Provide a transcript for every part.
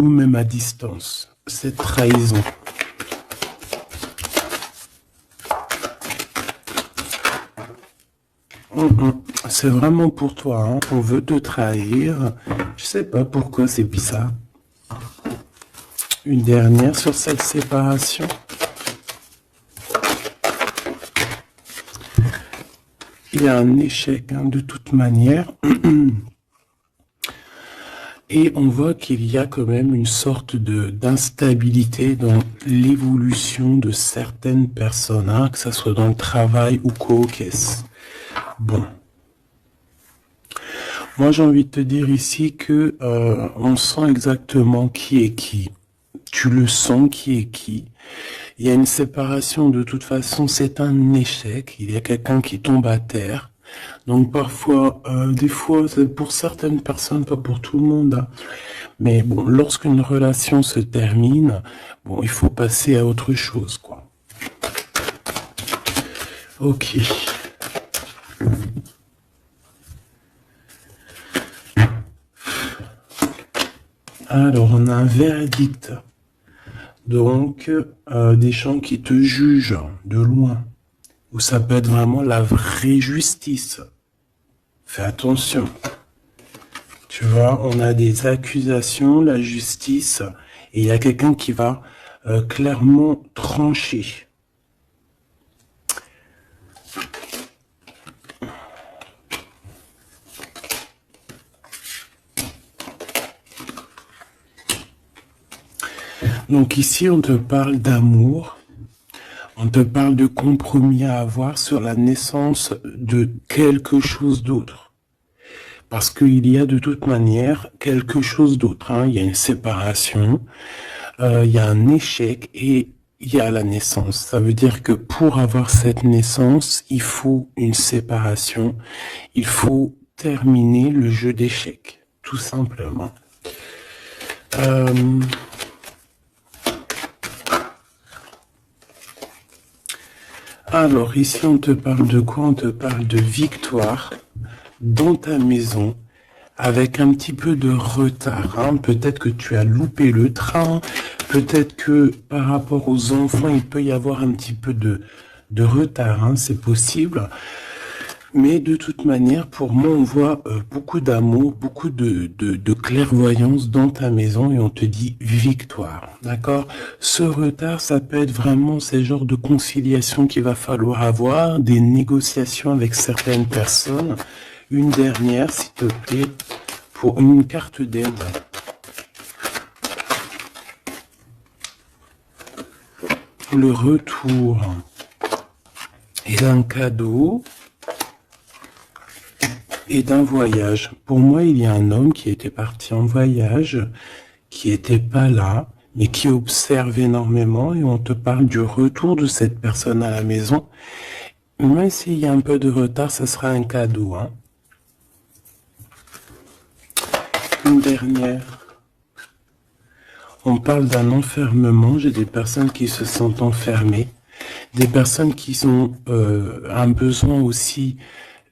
ou même à distance, cette trahison. C'est vraiment pour toi, hein. On veut te trahir. Je sais pas pourquoi, c'est bizarre. Une dernière sur cette séparation. Il y a un échec, hein, de toute manière. Et on voit qu'il y a quand même une sorte d'instabilité dans l'évolution de certaines personnes, hein, que ce soit dans le travail ou co-caisse. Bon. Moi, j'ai envie de te dire ici que on sent exactement qui est qui. Tu le sens qui est qui. Il y a une séparation, de toute façon, c'est un échec. Il y a quelqu'un qui tombe à terre. Donc parfois, des fois, c'est pour certaines personnes, pas pour tout le monde, hein. Mais bon, lorsqu'une relation se termine, bon, il faut passer à autre chose, quoi. Ok. Alors, on a un verdict. Donc, des gens qui te jugent de loin. Ou ça peut être vraiment la vraie justice. Fais attention. Tu vois, on a des accusations, la justice, et il y a quelqu'un qui va clairement trancher. Donc ici, on te parle d'amour. On te parle de compromis à avoir sur la naissance de quelque chose d'autre. Parce qu'il y a de toute manière quelque chose d'autre, hein. Il y a une séparation, il y a un échec et il y a la naissance. Ça veut dire que pour avoir cette naissance, il faut une séparation. Il faut terminer le jeu d'échecs, tout simplement. Alors, ici, on te parle de quoi? On te parle de victoire dans ta maison, avec un petit peu de retard, hein. Peut-être que tu as loupé le train, peut-être que par rapport aux enfants, il peut y avoir un petit peu de retard, hein. C'est possible. Mais de toute manière, pour moi, on voit beaucoup d'amour, beaucoup de clairvoyance dans ta maison et on te dit victoire, d'accord? Ce retard, ça peut être vraiment ces genres de conciliation qu'il va falloir avoir, des négociations avec certaines personnes. Une dernière, s'il te plaît, pour une carte d'aide. Le retour et d'un cadeau. Et d'un voyage. Pour moi, il y a un homme qui était parti en voyage, qui était pas là, mais qui observe énormément, et on te parle du retour de cette personne à la maison. Même s'il y a un peu de retard, ce sera un cadeau, hein. Une dernière. On parle d'un enfermement. J'ai des personnes qui se sentent enfermées, des personnes qui ont un besoin aussi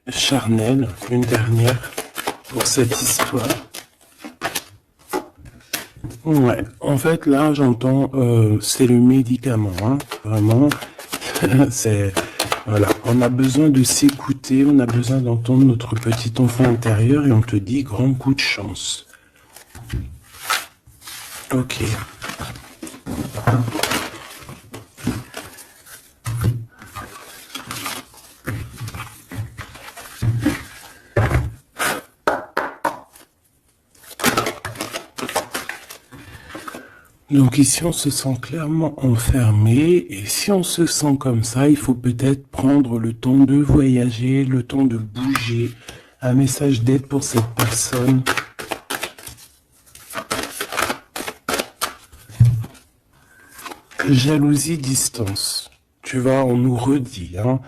charnel. Une dernière pour cette histoire. Ouais, en fait là j'entends c'est le médicament, hein. Vraiment. C'est voilà, on a besoin de s'écouter, on a besoin d'entendre notre petit enfant intérieur et on te dit grand coup de chance. Ok. Donc ici, on se sent clairement enfermé, et si on se sent comme ça, il faut peut-être prendre le temps de voyager, le temps de bouger. Un message d'aide pour cette personne. Jalousie, distance. Tu vois, on nous redit, hein.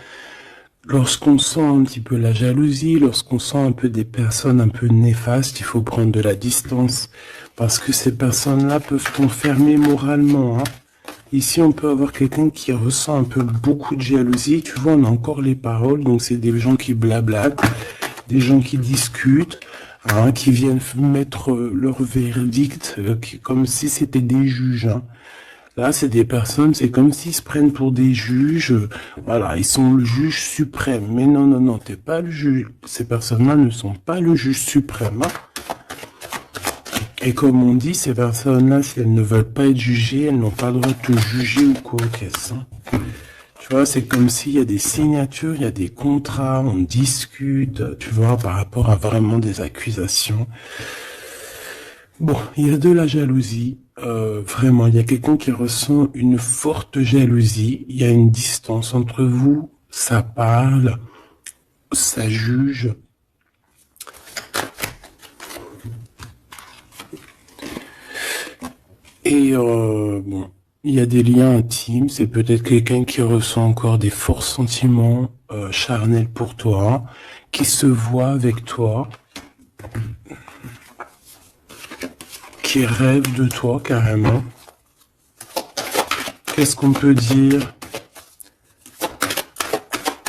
Lorsqu'on sent un petit peu la jalousie, lorsqu'on sent un peu des personnes un peu néfastes, il faut prendre de la distance. Parce que ces personnes-là peuvent t'enfermer moralement, hein. Ici, on peut avoir quelqu'un qui ressent un peu beaucoup de jalousie. Tu vois, on a encore les paroles. Donc, c'est des gens qui blablatent, des gens qui discutent. hein, qui viennent mettre leur verdict comme si c'était des juges. Hein. Là, c'est des personnes, c'est comme s'ils se prennent pour des juges. Voilà, ils sont le juge suprême. Mais non, non, non, t'es pas le juge. Ces personnes-là ne sont pas le juge suprême. Hein. Et comme on dit, ces personnes-là, si elles ne veulent pas être jugées, elles n'ont pas le droit de te juger ou quoi, qu'est-ce. Hein. Tu vois, c'est comme s'il y a des signatures, il y a des contrats, on discute, tu vois, par rapport à vraiment des accusations. Bon, il y a de la jalousie, vraiment, il y a quelqu'un qui ressent une forte jalousie, il y a une distance entre vous, ça parle, ça juge. Et bon, il y a des liens intimes, c'est peut-être quelqu'un qui ressent encore des forts sentiments charnels pour toi, qui se voit avec toi, qui rêve de toi carrément. Qu'est-ce qu'on peut dire,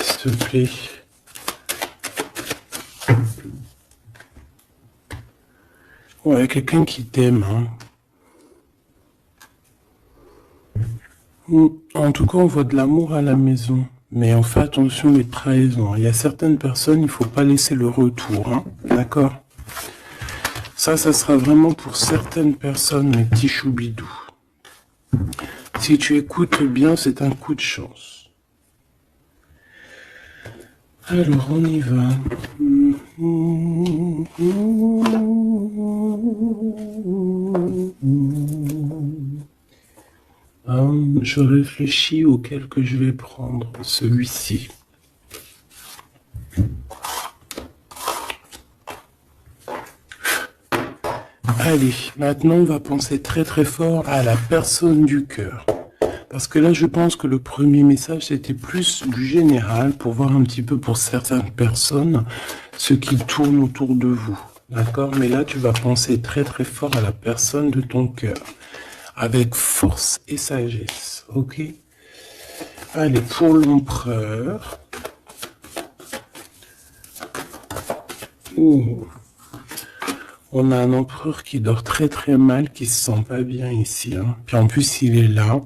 s'il te plaît? Ouais, quelqu'un qui t'aime, hein. En tout cas, on voit de l'amour à la maison. Mais on fait attention aux trahisons. Il y a certaines personnes, il faut pas laisser le retour. Hein. D'accord? Ça sera vraiment pour certaines personnes, mes petits choubidous. Si tu écoutes bien, c'est un coup de chance. Alors, on y va. Je réfléchis auquel que je vais prendre, celui-ci. Allez, maintenant on va penser très très fort à la personne du cœur. Parce que là je pense que le premier message c'était plus du général pour voir un petit peu pour certaines personnes ce qui tourne autour de vous. D'accord? Mais là tu vas penser très très fort à la personne de ton cœur. Avec force et sagesse. Ok? Allez, pour l'empereur. Ouh. On a un empereur qui dort très très mal, qui se sent pas bien ici. Hein. Puis en plus, il est là.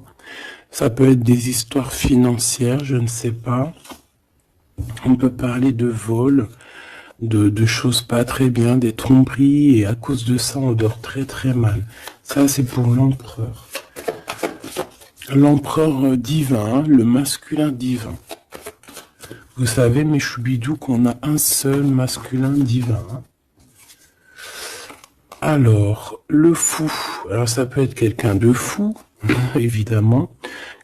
Ça peut être des histoires financières, je ne sais pas. On peut parler de vol, de choses pas très bien, des tromperies, et à cause de ça, on dort très très mal. Ça, c'est pour l'empereur. L'empereur divin, le masculin divin. Vous savez, mes choubidous, qu'on a un seul masculin divin. Hein. Alors, le fou. Alors, ça peut être quelqu'un de fou, évidemment.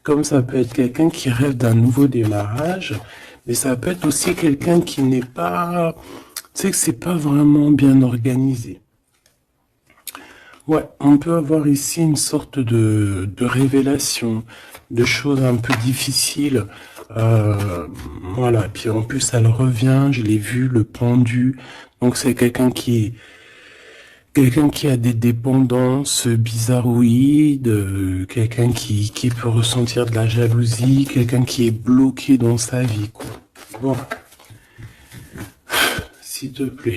Comme ça peut être quelqu'un qui rêve d'un nouveau démarrage. Mais ça peut être aussi quelqu'un qui n'est pas... Tu sais que c'est pas vraiment bien organisé. Ouais, on peut avoir ici une sorte de révélation, de choses un peu difficiles. Voilà, puis en plus, elle revient, je l'ai vu, le pendu. Donc, c'est quelqu'un qui a des dépendances bizarroïdes, quelqu'un qui peut ressentir de la jalousie, quelqu'un qui est bloqué dans sa vie, quoi. Bon, s'il te plaît.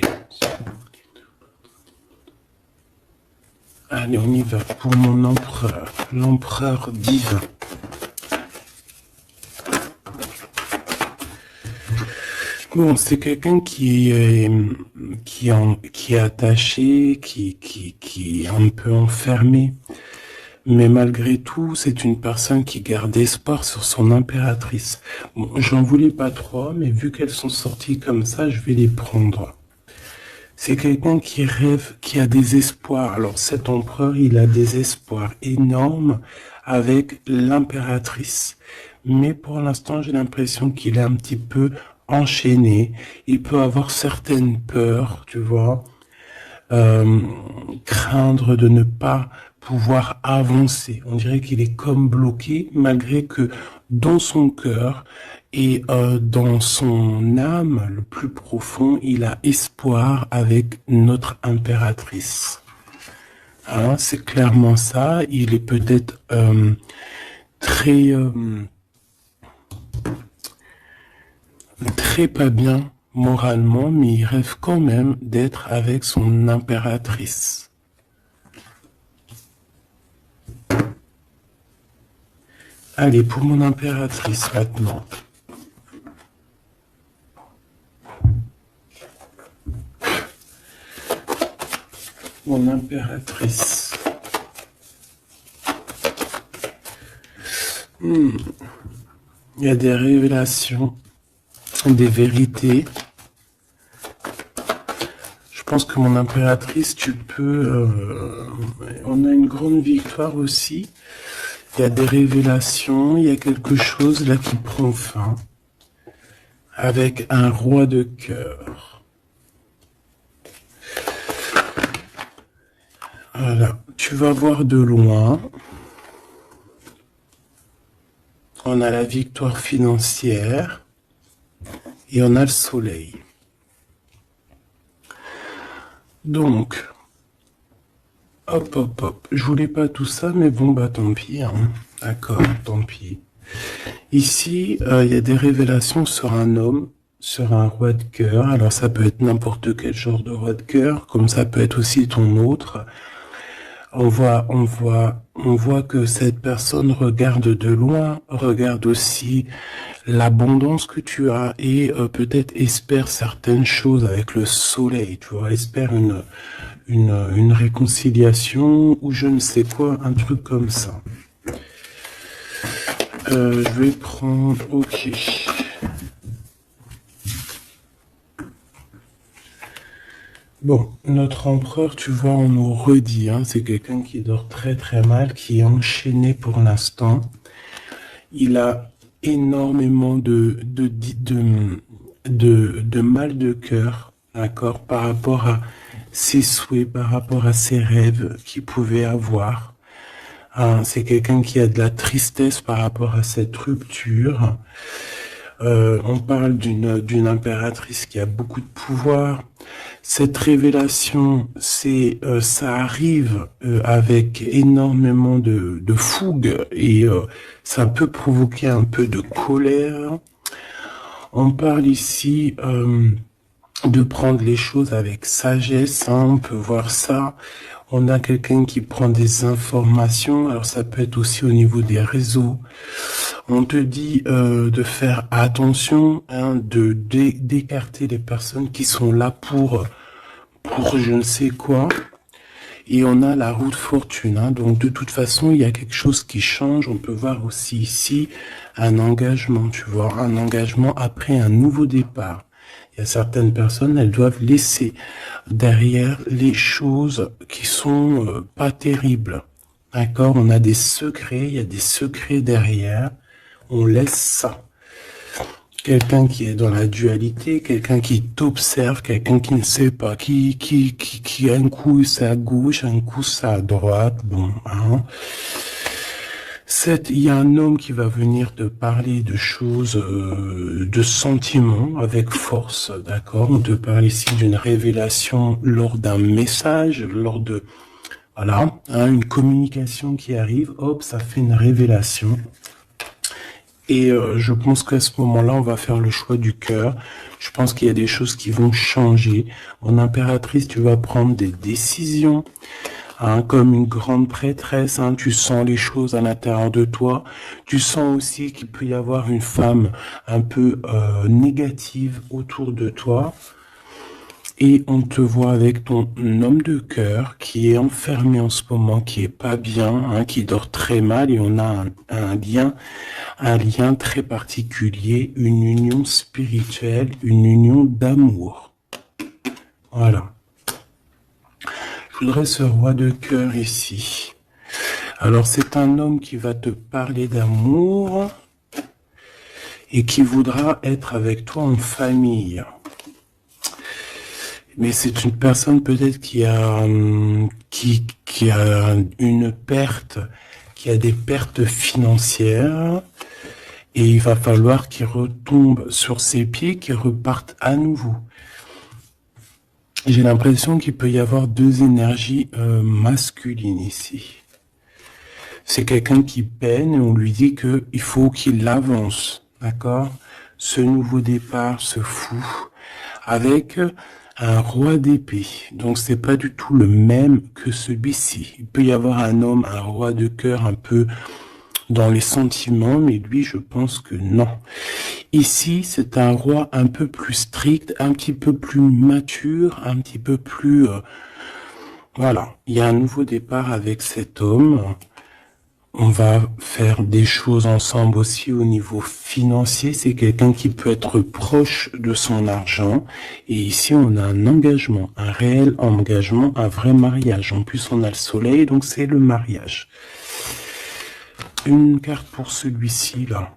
Allez, on y va pour mon empereur, l'empereur divin. Bon, c'est quelqu'un qui est attaché, qui est un peu enfermé. Mais malgré tout, c'est une personne qui garde espoir sur son impératrice. Bon, j'en voulais pas trois, mais vu qu'elles sont sorties comme ça, je vais les prendre. C'est quelqu'un qui rêve, qui a des espoirs. Alors cet empereur, il a des espoirs énormes avec l'impératrice. Mais pour l'instant, j'ai l'impression qu'il est un petit peu enchaîné. Il peut avoir certaines peurs, tu vois. Craindre de ne pas pouvoir avancer. On dirait qu'il est comme bloqué, malgré que dans son cœur et dans son âme, le plus profond, il a espoir avec notre impératrice. Hein, c'est clairement ça. Il est peut-être très pas bien. moralement, mais il rêve quand même d'être avec son impératrice. Allez, pour mon impératrice maintenant. Mon impératrice. Il y a des révélations, des vérités. Je pense que mon impératrice, tu peux... on a une grande victoire aussi. Il y a des révélations, il y a quelque chose là qui prend fin. Avec un roi de cœur. Voilà, tu vas voir de loin. On a la victoire financière et on a le soleil. Donc, hop, hop, hop. Je voulais pas tout ça, mais bon, bah tant pis. Hein. D'accord, tant pis. Ici, il y a des révélations sur un homme, sur un roi de cœur. Alors, ça peut être n'importe quel genre de roi de cœur, comme ça peut être aussi ton autre. On voit que cette personne regarde de loin, regarde aussi l'abondance que tu as et peut-être espère certaines choses avec le soleil, tu vois, espère une réconciliation ou je ne sais quoi, un truc comme ça. Je vais prendre, ok. Bon, notre empereur, tu vois, on nous redit, hein, c'est quelqu'un qui dort très très mal, qui est enchaîné pour l'instant. Il a énormément de mal de cœur, d'accord, par rapport à ses souhaits, par rapport à ses rêves qu'il pouvait avoir. Hein, c'est quelqu'un qui a de la tristesse par rapport à cette rupture. On parle d'une impératrice qui a beaucoup de pouvoir. Cette révélation, ça arrive avec énormément de fougue et ça peut provoquer un peu de colère. On parle ici de prendre les choses avec sagesse, hein, on peut voir ça. On a quelqu'un qui prend des informations, alors ça peut être aussi au niveau des réseaux. On te dit de faire attention, hein, d'écarter les personnes qui sont là pour je ne sais quoi. Et on a la roue de fortune, hein, donc de toute façon, il y a quelque chose qui change. On peut voir aussi ici un engagement, tu vois, un engagement après un nouveau départ. Il y a certaines personnes, elles doivent laisser derrière les choses qui sont pas terribles. D'accord? On a des secrets, il y a des secrets derrière. On laisse ça. Quelqu'un qui est dans la dualité, quelqu'un qui t'observe, quelqu'un qui ne sait pas, qui un coup c'est à gauche, un coup c'est à droite, bon, hein. Il y a un homme qui va venir te parler de choses, de sentiments avec force, d'accord? On te parle ici d'une révélation lors d'un message, lors de, voilà, hein, une communication qui arrive, hop, ça fait une révélation. Et je pense qu'à ce moment-là, on va faire le choix du cœur. Je pense qu'il y a des choses qui vont changer. En impératrice, tu vas prendre des décisions. Hein, comme une grande prêtresse, hein, tu sens les choses à l'intérieur de toi. Tu sens aussi qu'il peut y avoir une femme un peu négative autour de toi. Et on te voit avec ton homme de cœur qui est enfermé en ce moment, qui est pas bien, hein, qui dort très mal. Et on a un lien très particulier, une union spirituelle, une union d'amour. Voilà. Je voudrais ce roi de cœur ici. Alors, c'est un homme qui va te parler d'amour et qui voudra être avec toi en famille. Mais c'est une personne peut-être qui a une perte, qui a des pertes financières et il va falloir qu'il retombe sur ses pieds, qu'il reparte à nouveau. J'ai l'impression qu'il peut y avoir deux énergies masculines ici. C'est quelqu'un qui peine et on lui dit que il faut qu'il avance, d'accord? Ce nouveau départ, ce fou, avec un roi d'épée. Donc c'est pas du tout le même que celui-ci. Il peut y avoir un homme, un roi de cœur un peu dans les sentiments, mais lui, je pense que non. Ici, c'est un roi un peu plus strict, un petit peu plus mature, un petit peu plus... voilà, il y a un nouveau départ avec cet homme. On va faire des choses ensemble aussi au niveau financier. C'est quelqu'un qui peut être proche de son argent. Et ici, on a un engagement, un réel engagement, un vrai mariage. En plus, on a le soleil, donc c'est le mariage. Une carte pour celui-ci, là.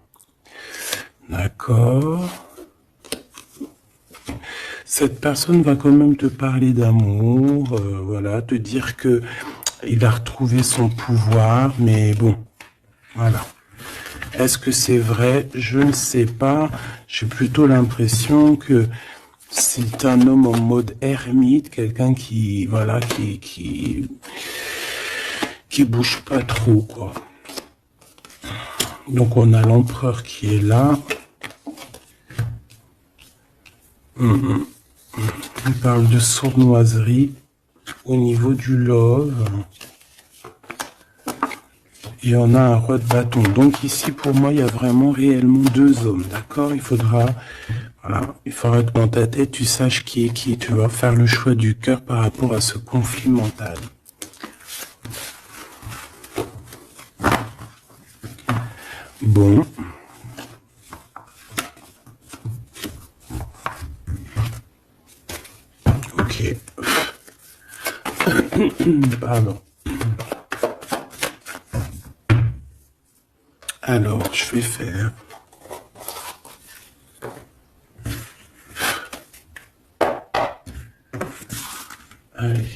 D'accord. Cette personne va quand même te parler d'amour, voilà, te dire que il a retrouvé son pouvoir, mais bon, voilà. Est-ce que c'est vrai? Je ne sais pas. J'ai plutôt l'impression que c'est un homme en mode ermite, quelqu'un qui, voilà, qui bouge pas trop, quoi. Donc on a l'empereur qui est là. Il parle de sournoiserie au niveau du love. Et on a un roi de bâton. Donc ici, pour moi, il y a vraiment réellement deux hommes. D'accord? Il faudra, voilà, il faudra que dans ta tête, tu saches qui est qui. Tu vas faire le choix du cœur par rapport à ce conflit mental. Bon. Ok. Pardon. Alors, je vais faire... Allez.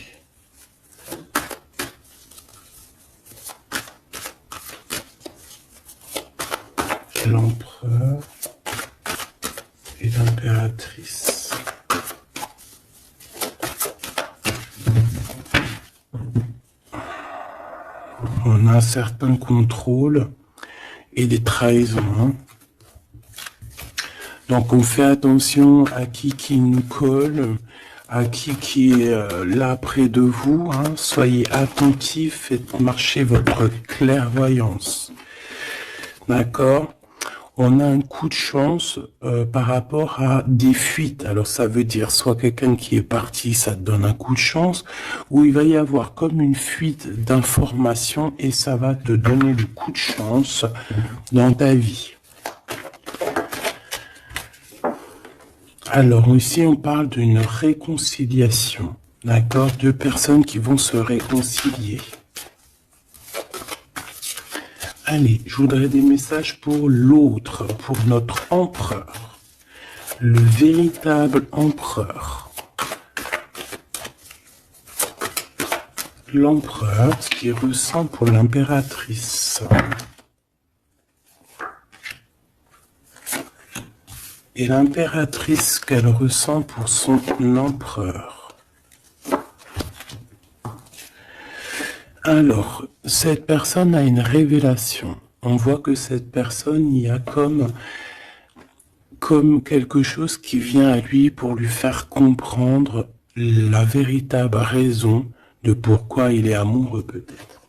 L'empereur et l'impératrice. On a un certain contrôle et des trahisons. Donc on fait attention à qui nous colle, à qui est là près de vous. Soyez attentifs, faites marcher votre clairvoyance. D'accord? On a un coup de chance par rapport à des fuites. Alors ça veut dire soit quelqu'un qui est parti, ça te donne un coup de chance, ou il va y avoir comme une fuite d'informations et ça va te donner le coup de chance dans ta vie. Alors ici on parle d'une réconciliation, d'accord? Deux personnes qui vont se réconcilier. Allez, je voudrais des messages pour l'autre, pour notre empereur, le véritable empereur. L'empereur, ce qu'il ressent pour l'impératrice. Et l'impératrice qu'elle ressent pour son empereur. Alors, cette personne a une révélation. On voit que cette personne, il y a comme quelque chose qui vient à lui pour lui faire comprendre la véritable raison de pourquoi il est amoureux peut-être.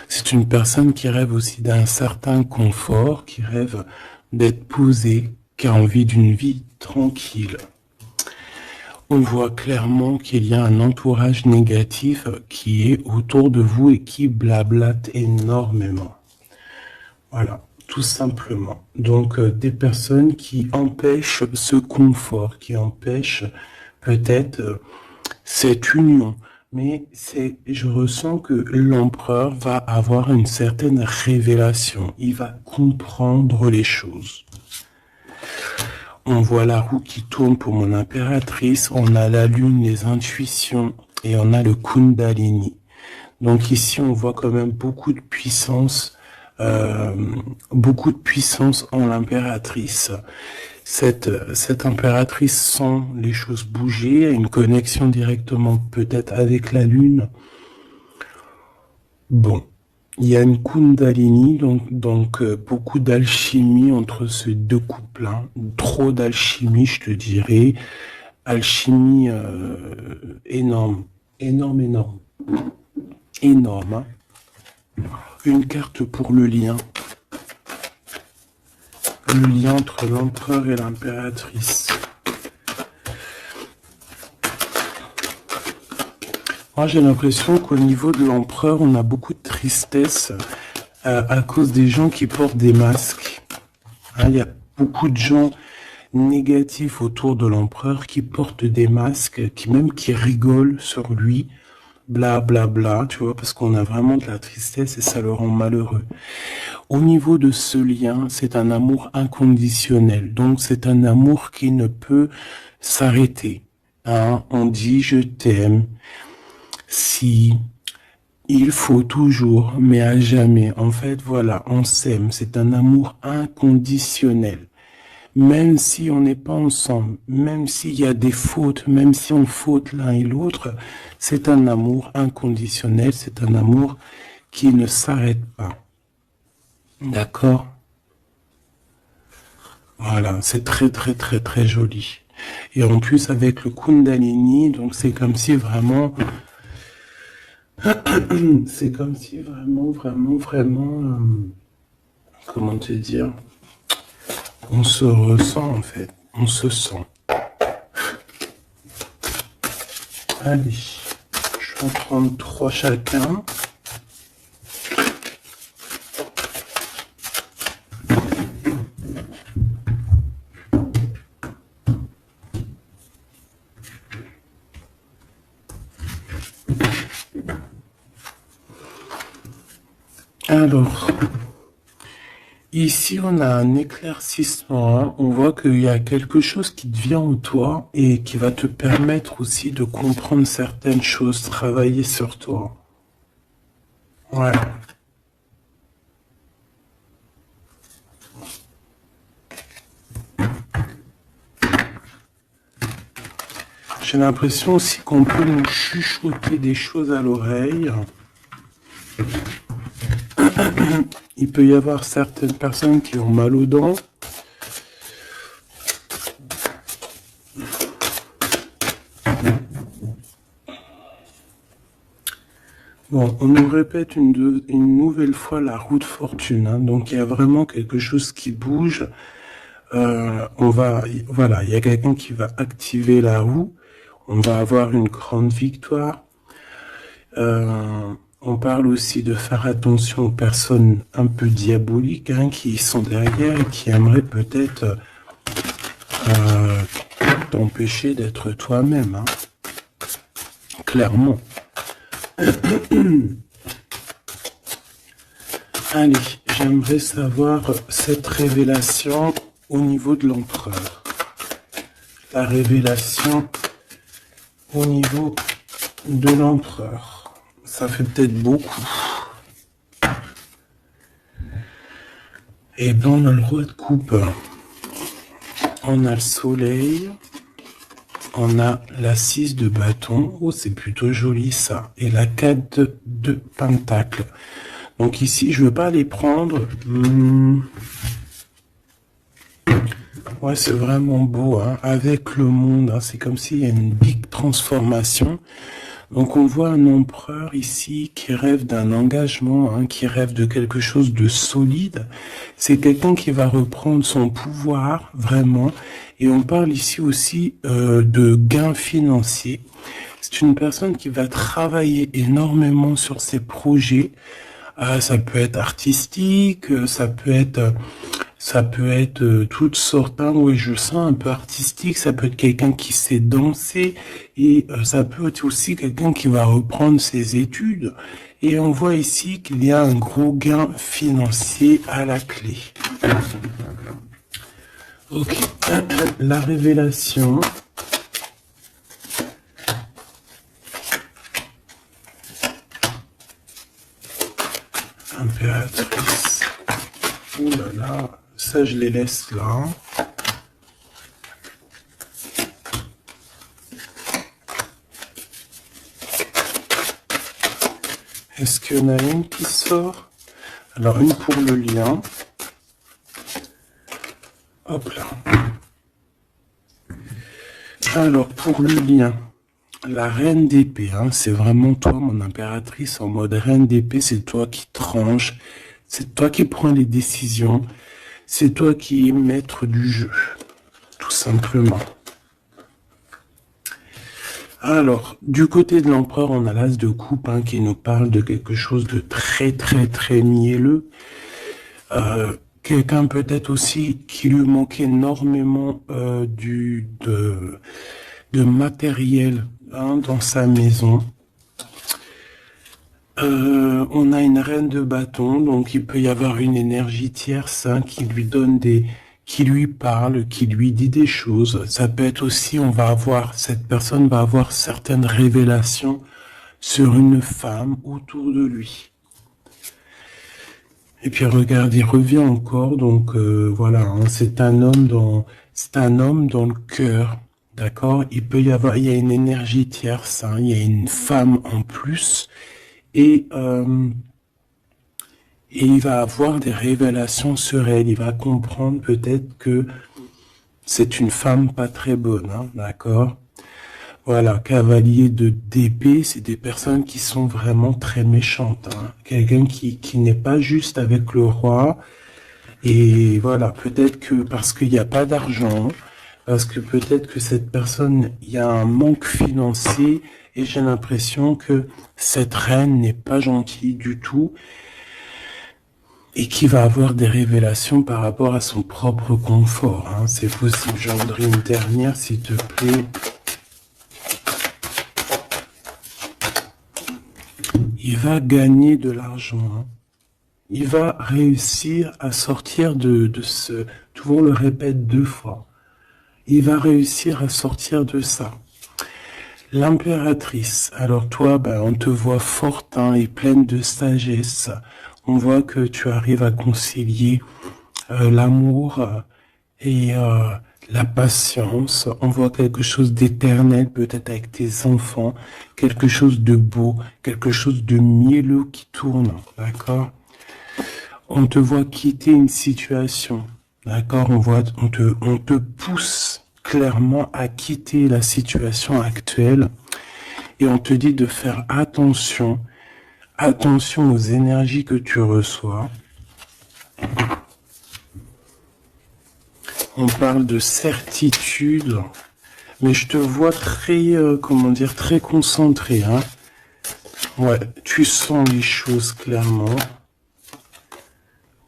C'est une personne qui rêve aussi d'un certain confort, qui rêve d'être posé, qui a envie d'une vie tranquille. On voit clairement qu'il y a un entourage négatif qui est autour de vous et qui blablate énormément. Voilà, tout simplement. Donc, des personnes qui empêchent ce confort, qui empêchent peut-être cette union. Mais je ressens que l'empereur va avoir une certaine révélation. Il va comprendre les choses. On voit la roue qui tourne pour mon impératrice, on a la lune, les intuitions, et on a le Kundalini. Donc ici, on voit quand même beaucoup de puissance en l'impératrice. Cette impératrice sent les choses bouger, a une connexion directement peut-être avec la lune. Bon, Il y a une Kundalini, donc beaucoup d'alchimie entre ces deux couples-là. Trop d'alchimie, je te dirais. Alchimie énorme, énorme, énorme, énorme. Hein. Une carte pour le lien. Le lien entre l'empereur et l'impératrice. Moi, j'ai l'impression qu'au niveau de l'empereur, on a beaucoup de tristesse à cause des gens qui portent des masques. Hein, il y a beaucoup de gens négatifs autour de l'empereur qui portent des masques, qui rigolent sur lui, bla bla bla, tu vois, parce qu'on a vraiment de la tristesse et ça le rend malheureux. Au niveau de ce lien, c'est un amour inconditionnel, donc c'est un amour qui ne peut s'arrêter. Hein, on dit je t'aime. Si il faut toujours, mais à jamais. En fait, voilà, on s'aime. C'est un amour inconditionnel. Même si on n'est pas ensemble, même s'il y a des fautes, même si on faute l'un et l'autre, c'est un amour inconditionnel. C'est un amour qui ne s'arrête pas. D'accord? Voilà, c'est très très très très joli. Et en plus avec le Kundalini, donc c'est comme si vraiment... C'est comme si vraiment, comment te dire, on se ressent en fait, on se sent. Allez, je vais en prendre 3 chacun. Alors, ici on a un éclaircissement, hein. On voit qu'il y a quelque chose qui te vient en toi et qui va te permettre aussi de comprendre certaines choses, travailler sur toi. Ouais. J'ai l'impression aussi qu'on peut nous chuchoter des choses à l'oreille. Il peut y avoir certaines personnes qui ont mal aux dents. Bon, on nous répète une nouvelle fois la roue de fortune. Hein. Donc il y a vraiment quelque chose qui bouge. Voilà, il y a quelqu'un qui va activer la roue. On va avoir une grande victoire. On parle aussi de faire attention aux personnes un peu diaboliques, hein, qui sont derrière et qui aimeraient peut-être t'empêcher d'être toi-même. Hein. Clairement. Allez, j'aimerais savoir cette révélation au niveau de l'empereur. La révélation au niveau de l'empereur. Ça fait peut-être beaucoup. Et bien, on a le roi de coupe. On a le soleil. On a la 6 de bâton. Oh, c'est plutôt joli ça. Et la 4 de pentacle. Donc ici, je ne veux pas les prendre. Ouais, c'est vraiment beau. Hein. Avec le monde, hein, c'est comme s'il y a une big transformation. Donc on voit un empereur ici qui rêve d'un engagement, hein, qui rêve de quelque chose de solide. C'est quelqu'un qui va reprendre son pouvoir, vraiment. Et on parle ici aussi de gains financiers. C'est une personne qui va travailler énormément sur ses projets. Ça peut être artistique, ça peut être toutes sortes, hein, oui, je sens un peu artistique, ça peut être quelqu'un qui sait danser, et ça peut être aussi quelqu'un qui va reprendre ses études. Et on voit ici qu'il y a un gros gain financier à la clé. Ok, la révélation. Impératrice. Oh là là. Ça, je les laisse là. Et Est-ce qu'il y en a une qui sort? Alors, une pour le lien. Hop là. Alors, pour le lien, la reine d'épée, hein, c'est vraiment toi, mon impératrice, en mode reine d'épée, c'est toi qui tranche, c'est toi qui prends les décisions, c'est toi qui es maître du jeu, tout simplement. Alors, du côté de l'empereur, on a l'as de coupe hein, qui nous parle de quelque chose de très très très mielleux. Quelqu'un peut-être aussi qui lui manquait énormément de matériel hein, dans sa maison. On a une reine de bâton, donc il peut y avoir une énergie tierce hein, qui lui donne qui lui parle, qui lui dit des choses. Ça peut être aussi, cette personne va avoir certaines révélations sur une femme autour de lui. Et puis regarde, il revient encore, donc voilà, hein, c'est un homme dans le cœur, d'accord. Il y a une énergie tierce, hein, il y a une femme en plus, et il va avoir des révélations sur elle. Il va comprendre peut-être que c'est une femme pas très bonne, hein, d'accord. Voilà, cavalier d'épée, c'est des personnes qui sont vraiment très méchantes. Hein. Quelqu'un qui n'est pas juste avec le roi. Et voilà, peut-être que parce qu'il n'y a pas d'argent, parce que peut-être que cette personne, il y a un manque financier, et j'ai l'impression que cette reine n'est pas gentille du tout, et qui va avoir des révélations par rapport à son propre confort. Hein. C'est possible, j'en voudrais une dernière, s'il te plaît. Il va gagner de l'argent. Hein. Il va réussir à sortir de ce... Tu vois, on le répète 2 fois. Il va réussir à sortir de ça. L'impératrice. Alors toi, on te voit forte hein, et pleine de sagesse. On voit que tu arrives à concilier l'amour et la patience. On voit quelque chose d'éternel, peut-être avec tes enfants, quelque chose de beau, quelque chose de mielleux qui tourne, d'accord? On te voit quitter une situation, d'accord? On te pousse clairement à quitter la situation actuelle et on te dit de faire attention aux énergies que tu reçois. On parle de certitude, mais je te vois très, très concentré, hein. Ouais, tu sens les choses clairement.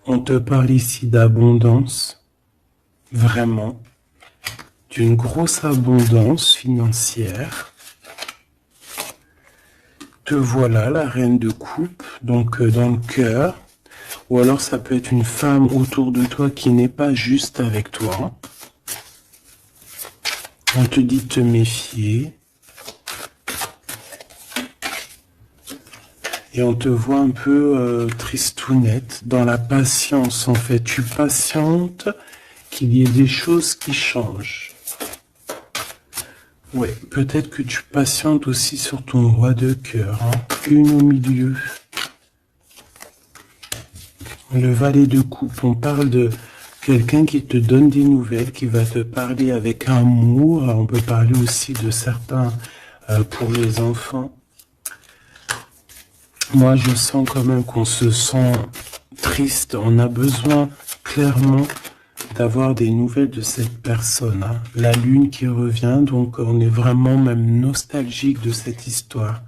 On te parle ici d'abondance, vraiment, d'une grosse abondance financière. Te voilà, la reine de coupe, donc dans le cœur. Ou alors ça peut être une femme autour de toi qui n'est pas juste avec toi. On te dit de te méfier. Et on te voit un peu tristounette, dans la patience en fait. Tu patientes qu'il y ait des choses qui changent. Ouais, peut-être que tu patientes aussi sur ton roi de cœur. Hein. Une au milieu. Le valet de coupe, on parle de quelqu'un qui te donne des nouvelles, qui va te parler avec amour. On peut parler aussi de certains pour les enfants. Moi, je sens quand même qu'on se sent triste. On a besoin clairement d'avoir des nouvelles de cette personne. Hein. La lune qui revient, donc on est vraiment même nostalgique de cette histoire.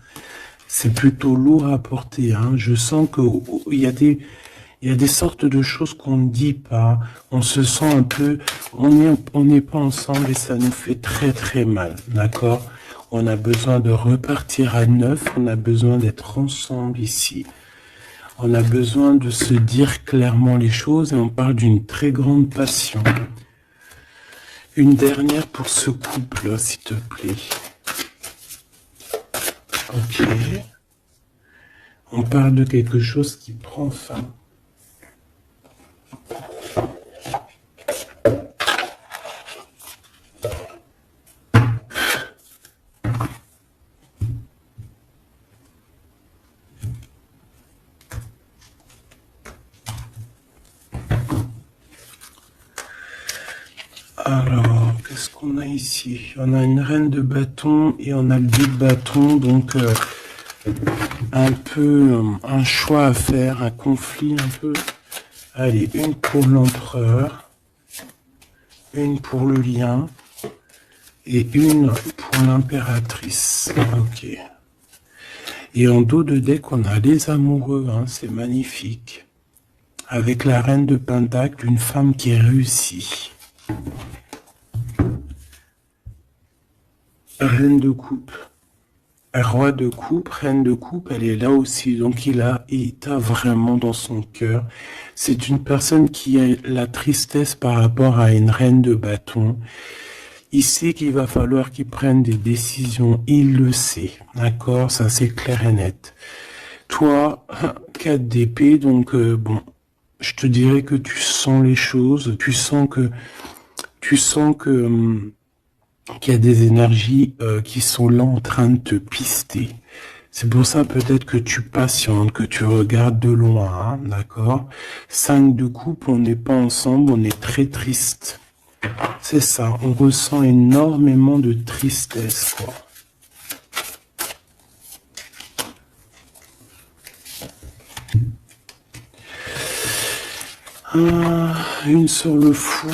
C'est plutôt lourd à porter. Hein. Je sens qu'il y a des sortes de choses qu'on ne dit pas. On se sent un peu... On n'est pas ensemble et ça nous fait très très mal. D'accord ? On a besoin de repartir à neuf. On a besoin d'être ensemble ici. On a besoin de se dire clairement les choses et on parle d'une très grande passion. Une dernière pour ce couple, s'il te plaît. Ok. On parle de quelque chose qui prend fin. Alors, qu'est-ce qu'on a ici? On a une reine de bâton et on a le 2 de bâton, donc un peu un choix à faire, un conflit un peu. Allez, une pour l'empereur, une pour le lien et une pour l'impératrice. Ok. Et en dos de deck, on a les amoureux, hein, c'est magnifique. Avec la reine de pentacle, une femme qui réussit. Reine de coupe. Roi de coupe, reine de coupe, elle est là aussi. Donc il t'a vraiment dans son cœur. C'est une personne qui a la tristesse par rapport à une reine de bâton. Il sait qu'il va falloir qu'il prenne des décisions. Il le sait. D'accord? Ça, c'est clair et net. Toi, 4 d'épée, donc bon, je te dirais que tu sens les choses. Tu sens que qu'il y a des énergies qui sont là en train de te pister. C'est pour ça peut-être que tu patientes, que tu regardes de loin, hein, d'accord? 5 de coupe, on n'est pas ensemble, on est très triste. C'est ça, on ressent énormément de tristesse, quoi. Une sur le fou.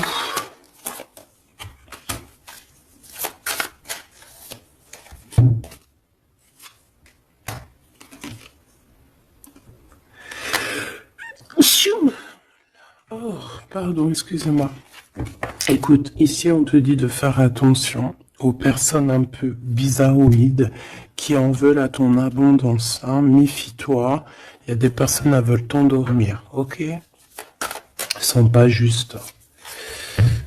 Oh, pardon, excusez-moi. Écoute, ici on te dit de faire attention aux personnes un peu bizarroïdes qui en veulent à ton abondance. Hein. Méfie-toi, il y a des personnes qui veulent t'endormir, ok? Ils sont pas justes.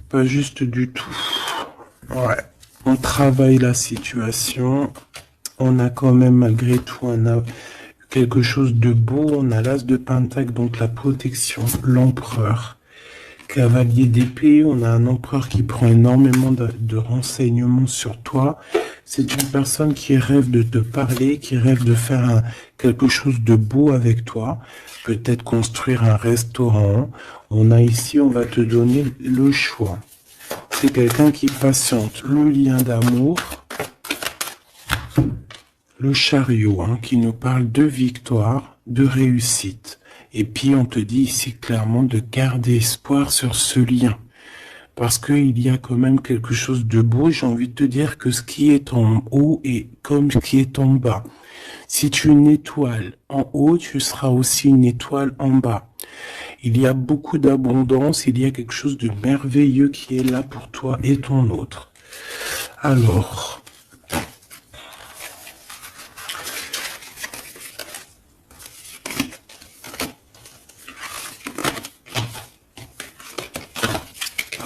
Pas justes du tout. Ouais. On travaille la situation. On a quand même malgré tout quelque chose de beau. On a l'as de pentacle, donc la protection, l'empereur. Cavalier d'épée, on a un empereur qui prend énormément de renseignements sur toi. C'est une personne qui rêve de te parler, qui rêve de faire quelque chose de beau avec toi. Peut-être construire un restaurant. On a ici, on va te donner le choix. C'est quelqu'un qui patiente. Le lien d'amour. Le chariot, hein, qui nous parle de victoire, de réussite. Et puis, on te dit ici clairement de garder espoir sur ce lien. Parce qu'il y a quand même quelque chose de beau. J'ai envie de te dire que ce qui est en haut est comme ce qui est en bas. Si tu es une étoile en haut, tu seras aussi une étoile en bas. Il y a beaucoup d'abondance. Il y a quelque chose de merveilleux qui est là pour toi et ton autre. Alors...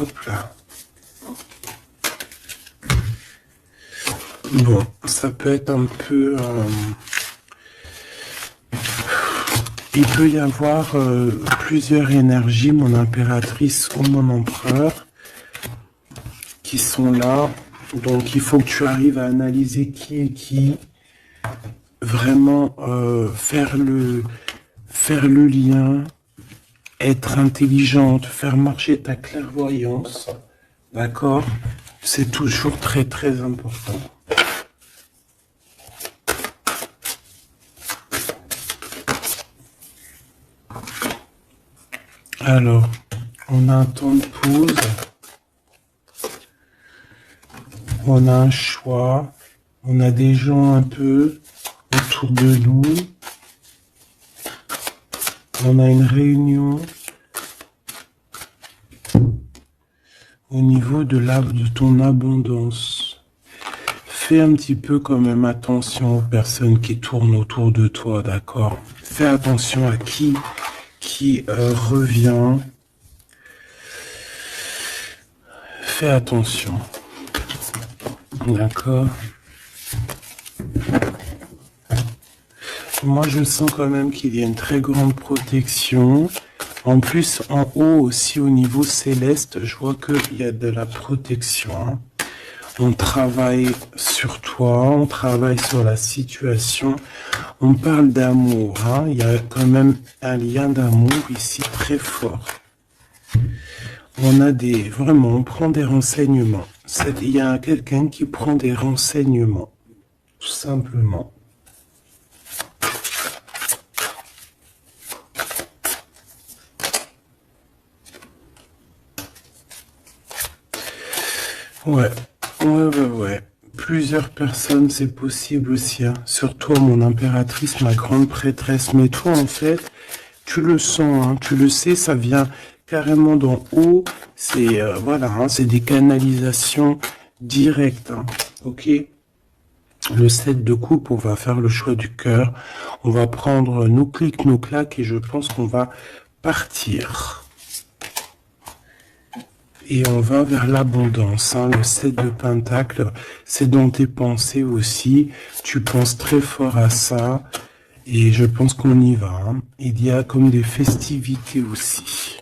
Hop là. Bon, ça peut être un peu... il peut y avoir plusieurs énergies, mon impératrice ou mon empereur, qui sont là. Donc, il faut que tu arrives à analyser qui est qui. Vraiment faire le lien. Être intelligente, faire marcher ta clairvoyance, d'accord? C'est toujours très très important. Alors, on a un temps de pause, on a un choix, on a des gens un peu autour de nous. On a une réunion au niveau de ton abondance. Fais un petit peu quand même attention aux personnes qui tournent autour de toi, d'accord? Fais attention à qui revient. Fais attention. D'accord? Moi, je sens quand même qu'il y a une très grande protection. En plus, en haut aussi, au niveau céleste, je vois qu'il y a de la protection. Hein. On travaille sur toi, on travaille sur la situation. On parle d'amour. Hein. Il y a quand même un lien d'amour ici très fort. On a vraiment, on prend des renseignements. Il y a quelqu'un qui prend des renseignements, tout simplement. Ouais, ouais. Plusieurs personnes, c'est possible aussi, hein. Surtout mon impératrice, ma grande prêtresse. Mais toi, en fait, tu le sens, hein, tu le sais, ça vient carrément d'en haut. C'est voilà, hein, c'est des canalisations directes, hein. Ok. Le 7 de coupe, on va faire le choix du cœur. On va prendre nos clics, nos claques, et je pense qu'on va partir. Et on va vers l'abondance, hein. Le 7 de Pentacle, c'est dans tes pensées aussi. Tu penses très fort à ça. Et je pense qu'on y va, hein. Il y a comme des festivités aussi.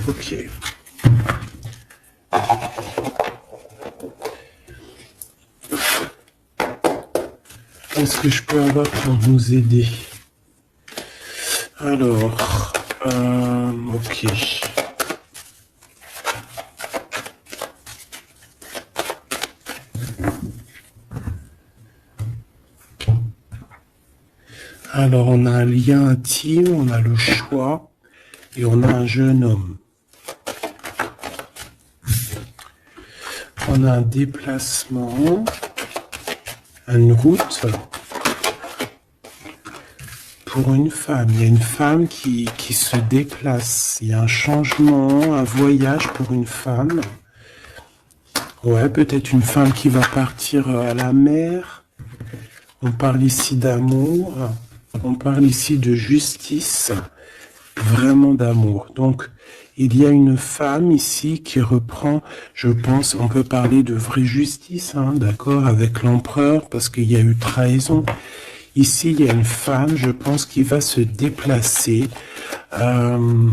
Ok. Qu'est-ce que je peux avoir pour nous aider? Alors, ok. Alors, on a un lien intime, on a le choix, et on a un jeune homme. On a un déplacement, une route pour une femme. Il y a une femme qui se déplace. Il y a un changement, un voyage pour une femme. Ouais, peut-être une femme qui va partir à la mer. On parle ici d'amour. On parle ici de justice. Vraiment d'amour. Donc, il y a une femme ici qui reprend, je pense, on peut parler de vraie justice, hein, d'accord, avec l'empereur, parce qu'il y a eu trahison. Ici, il y a une femme, je pense, qui va se déplacer. On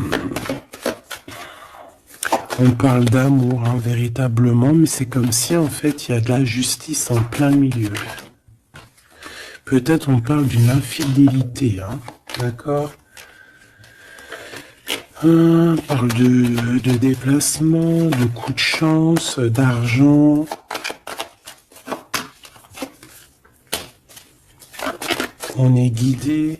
parle d'amour, hein, véritablement, mais c'est comme si, en fait, il y a de la justice en plein milieu. Peut-être on parle d'une infidélité, hein, d'accord. On parle de déplacement, de coup de chance, d'argent. On est guidé.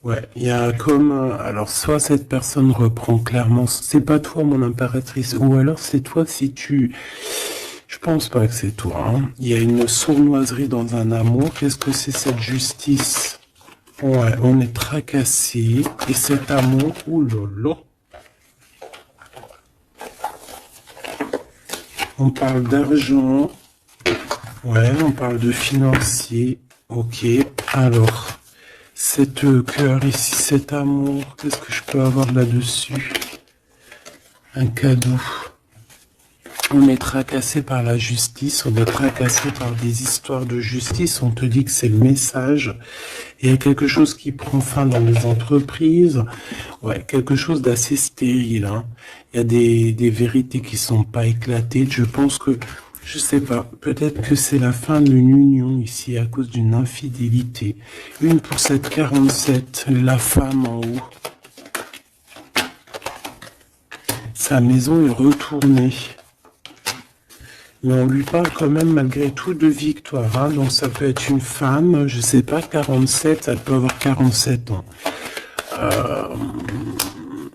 Ouais, il y a comme... alors, soit cette personne reprend clairement... C'est pas toi, mon impératrice. Ou alors, c'est toi si tu... Je pense pas que c'est toi, hein. Il y a une sournoiserie dans un amour. Qu'est-ce que c'est cette justice? Ouais, on est tracassé. Et cet amour... Ouh là là. On parle d'argent. Ouais, on parle de financier. Ok, alors... Cette cœur ici, cet amour, qu'est-ce que je peux avoir là-dessus? Un cadeau. On est tracassé par la justice, on est tracassé par des histoires de justice, on te dit que c'est le message. Il y a quelque chose qui prend fin dans les entreprises, ouais, quelque chose d'assez stérile, hein. Il y a des vérités qui sont pas éclatées, je pense que, je sais pas, peut-être que c'est la fin d'une union ici à cause d'une infidélité. Une pour cette 47, la femme en haut. Sa maison est retournée. Mais on lui parle quand même malgré tout de victoire, hein. Donc ça peut être une femme, je sais pas, 47, elle peut avoir 47 ans.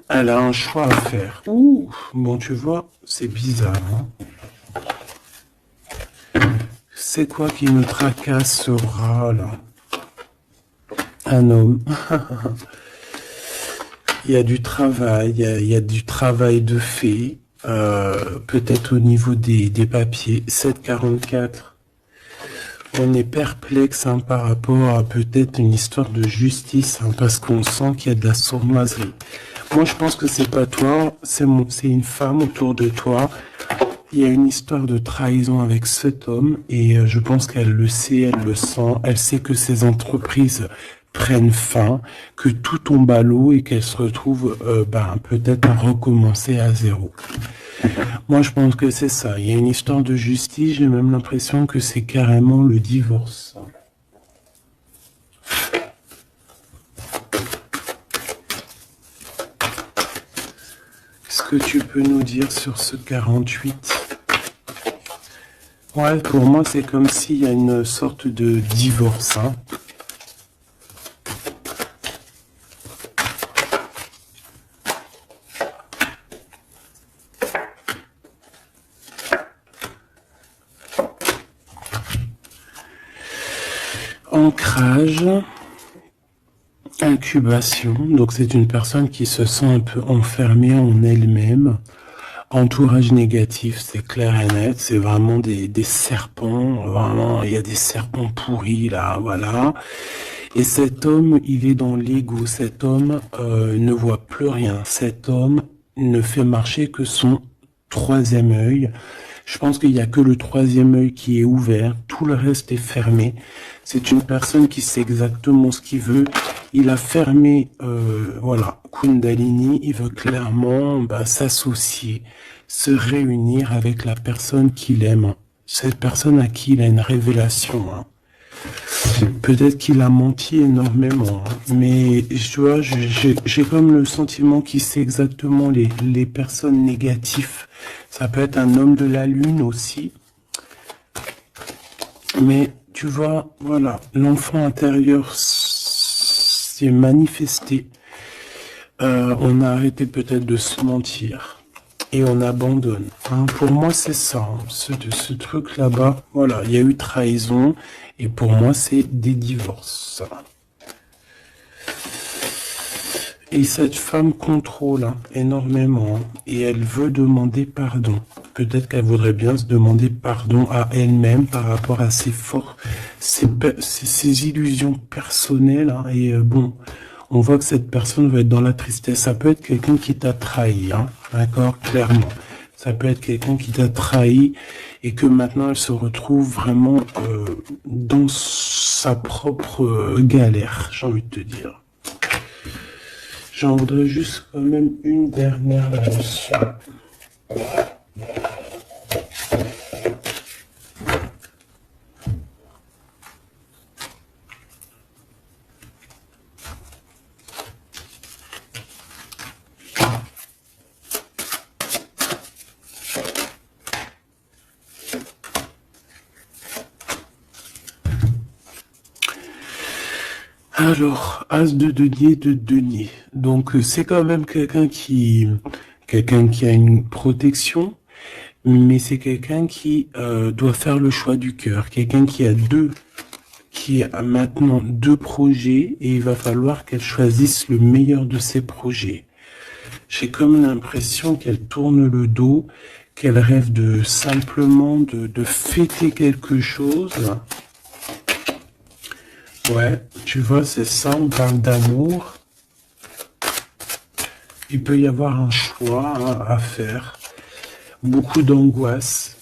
Elle a un choix à faire. Ouh, bon tu vois, c'est bizarre, hein. C'est quoi qui me tracasse ce rat là? Un homme. Il y a du travail, il y a du travail de fait, peut-être au niveau des papiers. 744. On est perplexe, hein, par rapport à peut-être une histoire de justice, hein, parce qu'on sent qu'il y a de la sournoiserie. Moi, je pense que c'est pas toi, c'est une femme autour de toi. Il y a une histoire de trahison avec cet homme et je pense qu'elle le sait, elle le sent, elle sait que ces entreprises prennent fin, que tout tombe à l'eau et qu'elle se retrouve peut-être à recommencer à zéro. Moi, je pense que c'est ça. Il y a une histoire de justice, j'ai même l'impression que c'est carrément le divorce. Qu'est-ce que tu peux nous dire sur ce 48? Ouais, pour moi, c'est comme s'il y a une sorte de divorce, hein. Ancrage, incubation, donc c'est une personne qui se sent un peu enfermée en elle-même. Entourage négatif, c'est clair et net, c'est vraiment des serpents, vraiment, il y a des serpents pourris là, voilà. Et cet homme, il est dans l'ego, cet homme ne voit plus rien, cet homme ne fait marcher que son troisième œil. Je pense qu'il n'y a que le troisième œil qui est ouvert, tout le reste est fermé. C'est une personne qui sait exactement ce qu'il veut. Il a fermé, voilà, Kundalini, il veut clairement s'associer, se réunir avec la personne qu'il aime. Cette personne à qui il a une révélation. Hein. Peut-être qu'il a menti énormément, hein, mais tu vois, j'ai comme le sentiment qu'il sait exactement les personnes négatives. Ça peut être un homme de la lune aussi. Mais tu vois, voilà, l'enfant intérieur s'est manifesté. On a arrêté peut-être de se mentir. Et on abandonne. Hein. Pour moi, c'est ça. Hein. Ce truc là-bas, voilà, il y a eu trahison. Et pour moi, c'est des divorces. Et cette femme contrôle hein, énormément. Hein, et elle veut demander pardon. Peut-être qu'elle voudrait bien se demander pardon à elle-même par rapport à ses illusions personnelles. Hein, et bon, on voit que cette personne va être dans la tristesse. Ça peut être quelqu'un qui t'a trahi, hein, d'accord, clairement. Ça peut être quelqu'un qui t'a trahi et que maintenant elle se retrouve vraiment dans sa propre galère, j'ai envie de te dire. J'en voudrais juste quand même une dernière là-dessus. Alors, As de denier. Donc, c'est quand même quelqu'un qui a une protection, mais c'est quelqu'un qui doit faire le choix du cœur. Quelqu'un qui a maintenant deux projets et il va falloir qu'elle choisisse le meilleur de ses projets. J'ai comme l'impression qu'elle tourne le dos, qu'elle rêve simplement de fêter quelque chose. Ouais, tu vois, c'est ça, on parle d'amour. Il peut y avoir un choix hein, à faire. Beaucoup d'angoisse.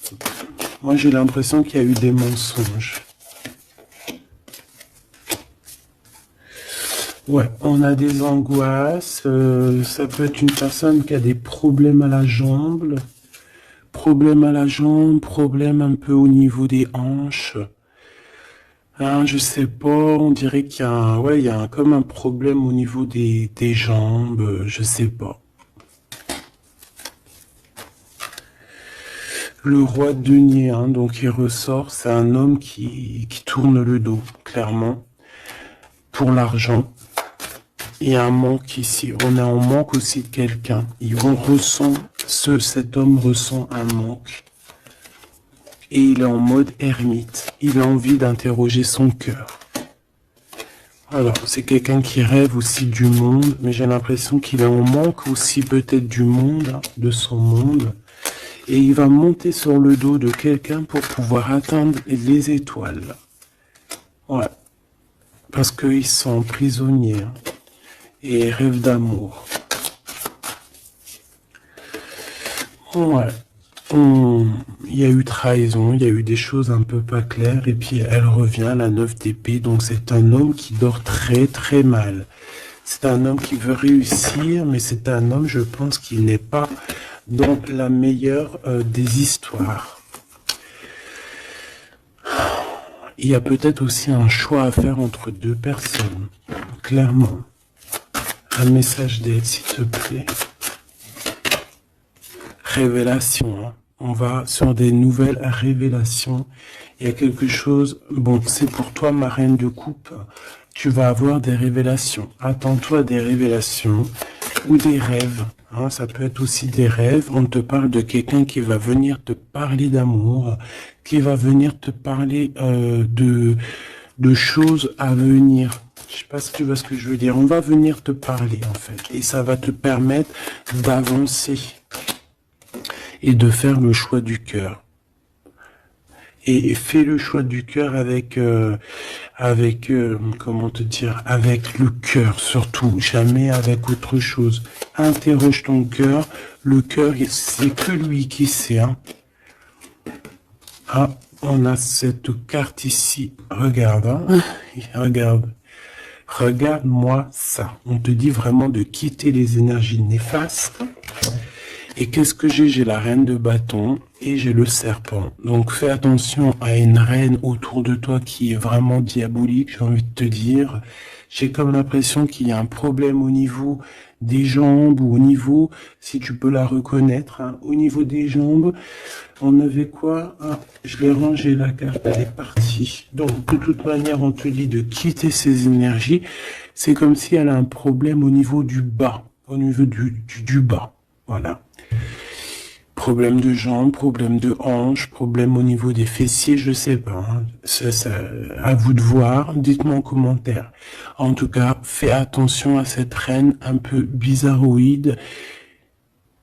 Moi, j'ai l'impression qu'il y a eu des mensonges. Ouais, on a des angoisses. Ça peut être une personne qui a des problèmes à la jambe. Problèmes à la jambe, problèmes un peu au niveau des hanches. Hein, je sais pas, on dirait qu'il y a comme un problème au niveau des jambes, je sais pas. Le roi de denier, hein, donc il ressort, c'est un homme qui tourne le dos, clairement, pour l'argent. Il y a un manque ici, on est en manque aussi de quelqu'un. Cet homme ressent un manque. Et il est en mode ermite. Il a envie d'interroger son cœur. Alors, c'est quelqu'un qui rêve aussi du monde, mais j'ai l'impression qu'il est en manque aussi peut-être du monde, hein, de son monde. Et il va monter sur le dos de quelqu'un pour pouvoir atteindre les étoiles. Ouais. Parce qu'ils sont prisonniers. Hein, et rêvent d'amour. Ouais. Il y a eu trahison, il y a eu des choses un peu pas claires, et puis elle revient, la 9 d'épée, donc c'est un homme qui dort très très mal. C'est un homme qui veut réussir, mais c'est un homme, je pense, qui n'est pas dans la meilleure des histoires. Il y a peut-être aussi un choix à faire entre deux personnes, clairement. Un message d'aide, s'il te plaît. révélation, hein. On va sur des nouvelles révélations. Il y a quelque chose, bon, c'est pour toi, ma reine de coupe, tu vas avoir des révélations. Attends-toi à des révélations ou des rêves. Hein, ça peut être aussi des rêves. On te parle de quelqu'un qui va venir te parler d'amour, qui va venir te parler de choses à venir. Je sais pas si tu vois ce que je veux dire. On va venir te parler, en fait. Et ça va te permettre d'avancer et de faire le choix du cœur. Et fais le choix du cœur avec, comment te dire, avec le cœur surtout, jamais avec autre chose. Interroge ton cœur. Le cœur, c'est que lui qui sait. Hein. Ah, on a cette carte ici. Regarde, hein. Regarde. Regarde-moi ça. On te dit vraiment de quitter les énergies néfastes. Et qu'est-ce que j'ai? J'ai la reine de bâton et j'ai le serpent. Donc fais attention à une reine autour de toi qui est vraiment diabolique, j'ai envie de te dire. J'ai comme l'impression qu'il y a un problème au niveau des jambes ou au niveau, si tu peux la reconnaître, hein, au niveau des jambes. On avait quoi? Ah, je l'ai rangé la carte, elle est partie. Donc de toute manière, on te dit de quitter ces énergies. C'est comme si elle a un problème au niveau du bas, au niveau du bas. Voilà. Problème de jambes, problème de hanches, problème au niveau des fessiers, je sais pas. Hein. Ça, à vous de voir. Dites-moi en commentaire. En tout cas, fais attention à cette reine un peu bizarroïde